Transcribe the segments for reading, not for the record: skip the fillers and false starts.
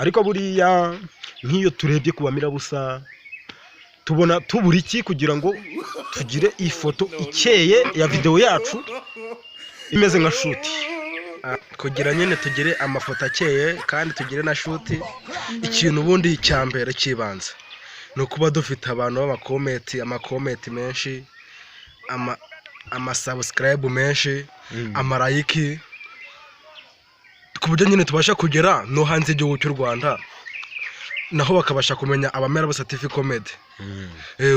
ariko buriya nk'iyo turebye ku Abamirabusa tubona tubura iki kugira ngo tugire ifoto ikeye ya video yacu imeze nka shoot kugira nyine tugire amafoto akeye kandi tugire na shoot ikintu ubundi cyambere kibanza no kuba dufite abantu amakomenti menshi subscribe menshi amarayiki kuburyo nyine tubasha kugera no hanze igihugu cy'u Rwanda naho bakabasha kumenya Abamirabusa TV comedy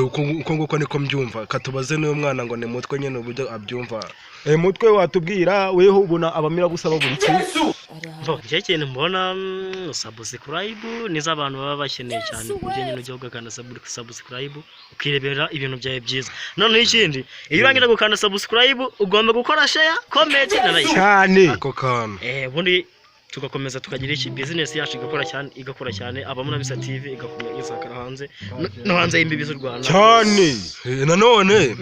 uko nguko niko mbyumva katubaze n'uyu mwana ngo ni mutwe nyine uburyo abyumva mutwe watubwira weho ubona Abamirabusa babura iki nje cyane mbona subscribe niza abantu baba bakeneye cyane kuburyo nyine ujye ugakanda subscribe ukirebera ibintu byawe byiza none ikindi iyo urangira gukanda subscribe ugomba gukora share comment na like cyane ako kana ubundi tugakomeza tukagira iki business yacu igakora cyane Abamirabusa TV igakomeza isakara hanze no hanze y'imbibi z'u Rwanda cyane nanone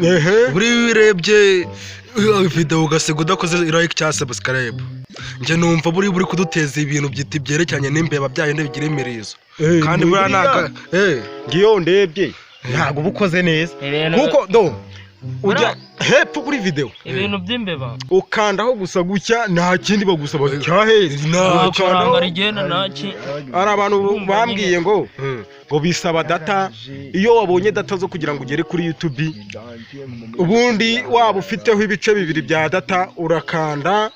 buri wirebye video ugasiga udakoze like cyangwa subscribe nje numva buri kuduteza ibintu byiti byerekanye n'imbeba byayo bigira imirizo kandi bura naka ngiyo ndebye ntago bukoze neza kuko ujya hepfo kuri video ibintu by'imbeba ukandaho gusa gucya nta kindi bagusaba cyaheze nta rigena naki ari abantu bambwiye ngo bisaba data iyo wabonye data zo kugira ngo ugere kuri YouTube ubundi waba ufiteho ibice bibiri bya data urakanda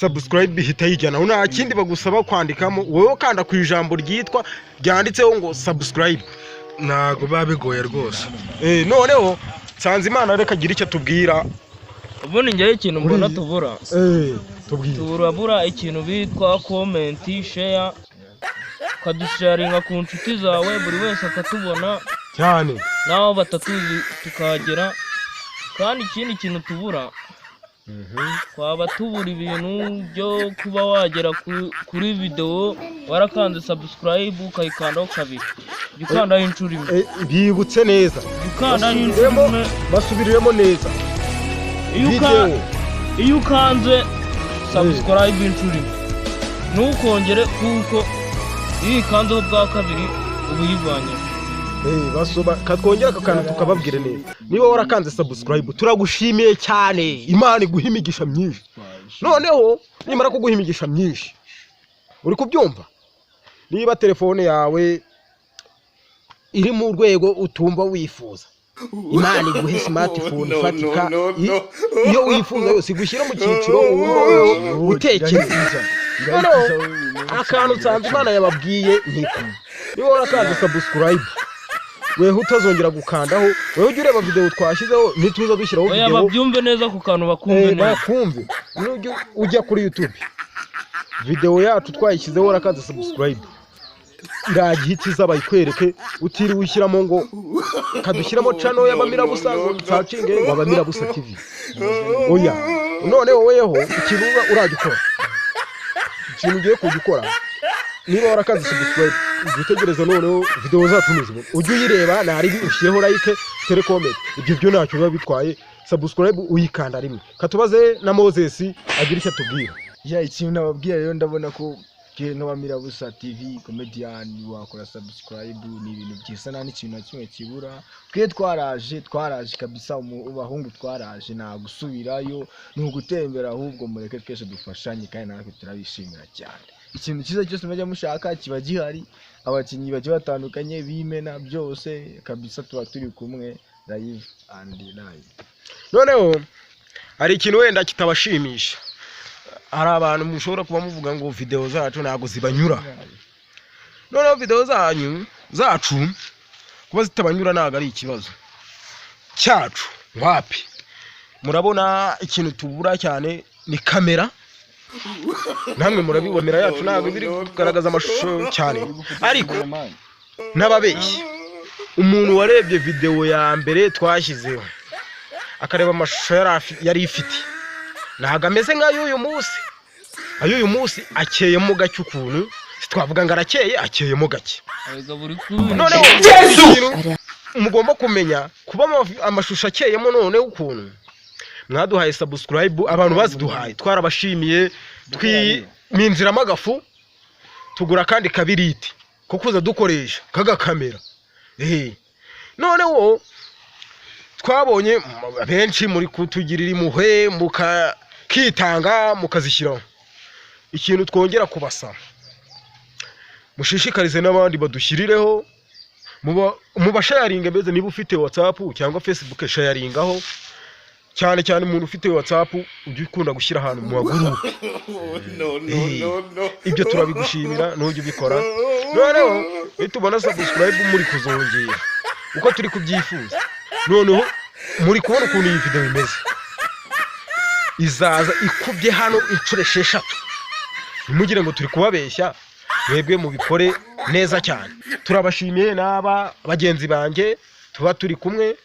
subscribe hita yijyana nta kindi bagusaba kwandikamo wowe kanda ku ijambo ryitwa ryanditseho ngo subscribe nago babigoye rwose noneho Sanzimana reka gira icyo tubwira ubundi ngiye ikintu mbona tubura tubura ikintu bitwa comment share kadusharinga ku nshuti zawe buri wese akatubona cyane naho batatuzi tukagera kandi ikindi kintu tubura kwaba tubura ibintu byo kuba wagera kuri video warakanze subscribe ukayikandaho kabiri ukandaho inshuro imwe bibutse neza basubiriremo neza iyo ukanze subscribe inshuro imwe ntukongere kuko iyo ikanzeho bwa kabiri ubu yivanye katwongera akakana tukababwire neza niba warakanze subscribe turagushimiye cyane Imana iguha imigisha myinshi noneho nimara kuguha imigisha myinshi uri kubyumva niba telefone yawe iri mu rwego utumva wifuza Imana iguhe smartphone fatika iyo wifuza yose igushyira mu cyiciro utekereza akantu Sanzimana yababwiye niko niba warakanze subscribe weho utazongera gukandaho weho ujye ureba video twashyizeho nituza dushyiraho video babyumve neza ku kantu bakumve neza bakumve ujya kuri YouTube video yacu twayishyizeho warakanze subscribe iragihitiza bayikwereke utiri wishyiramo ngo kadushyiramo channel y'Abamirabusa searching Abamirabusa TV oya none woweho ikibuga uragikora ikintu ugiye kugikora niba warakanze subscribe gutegereza noneho video zatumije ujye uyireba nari ushireho like tere comment ibyo byo ntacyo biba bitwaye subscribe uyikanda rimwe katubaze na Moses agira icyo tubwira ikintu nababwira rero ndabona ko Abamirabusa TV comedian wakora subscribe ni ibintu byisa nta n'ikintu na kimwe kibura twe twaraje kabisa ubahungu twaraje nta gusubirayo ni ugutembera ahubwo mureke twese dufashanye kandi natwe turabishimira cyane ikintu cyiza cyose mujya mushaka kiba gihari abakinyi baje batandukanye bimena byose kabisa tuba turi kumwe live and live noneho hari ikintu wenda kitabashimisha hari abantu mushobora kuba muvuga ngo video zacu ntago zibanyura noneho video zacu kuba zitabanyura ntago ari ikibazo cyacu wapi murabona ikintu tubura cyane ni kamera namwe murabibonera yacu ntago biri kugaragaza amashusho cyane ariko n'ababeshyi umuntu warebye video ya mbere twashyizeho akareba amashusho yari ifite ntago ameze nk'ay'uyu munsi akeyemo gake ukuntu twavuga ngo arakeye akeyemo gake noneho mugomba kumenya kuba amashusho akeyemo noneho ukuntu mwaduhaye subscribe abantu baziduhaye twarabashimiye twiminziramo agafu tugura kandi kabiriti ko kuza dukoresha kagakamera noneho twabonye benshi muri kutugirira impuhwe mukitanga mukazishyiraho. Ikintu twongera kubasaba, mushishikarize n'abandi badushyirireho, mubasharinga mbeze niba ufite WhatsApp cyangwa Facebook sharingaho, cyane cyane umuntu ufite WhatsApp ujye ukunda gushyira ahantu mu maguru. Ibyo turabigushimira n'ujye ubikora. Noneho nitubona subscribe muri kuzongera uko turi kubyifuza, noneho muri kubona ukuntu iyi video imeze, izaza ikubye hano inshuro 6. Nimugire ngo turi kubabeshya, mwebwe mubikore neza cyane. Turabashimiye n'aba bagenzi banjye tuba turi kumwe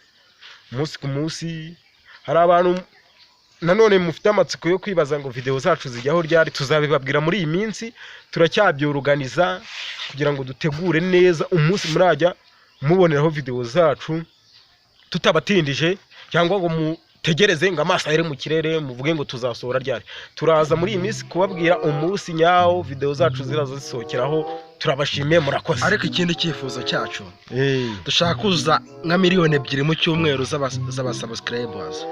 umunsi ku munsi. Hari abantu nanone mufite amatsiko yo kwibaza ngo video zacu zijyaho ryari, tuzabibabwira muri iyi minsi. Turacyabyuruganiza kugira ngo dutegure neza umunsi murajya muboneraho video zacu tutabatindije, cyangwa ngo mutegereze ngo amaso ahere mu kirere muvuge ngo tuzasohora ryari. Turaza muri iyi minsi kubabwira umunsi nyawo video zacu ziraza zisohokeraho. Turabashimiye, murakoze. Ariko ikindi cyifuzo cyacu, dushaka kuza nka 2 miliyoni mu cyumweru z'aba subscribers.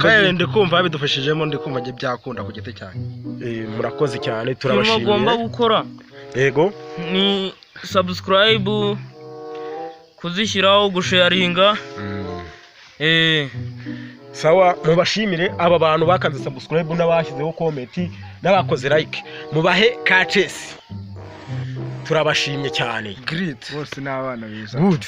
Kandi ndi kumva bidufashijemo, ndi kumva byakunda ku giti cyane. Murakoze cyane, turabashimiye. Mugomba gukora yego ni subscribe, kuzishyiraho, gusharinga. Sawa, mubashimire aba bantu bakanze subscribe n'abashyizeho comment n'abakoze like, mubahe kachesi. Turabashimye cyane. Great. Bose n'abana beza. Good.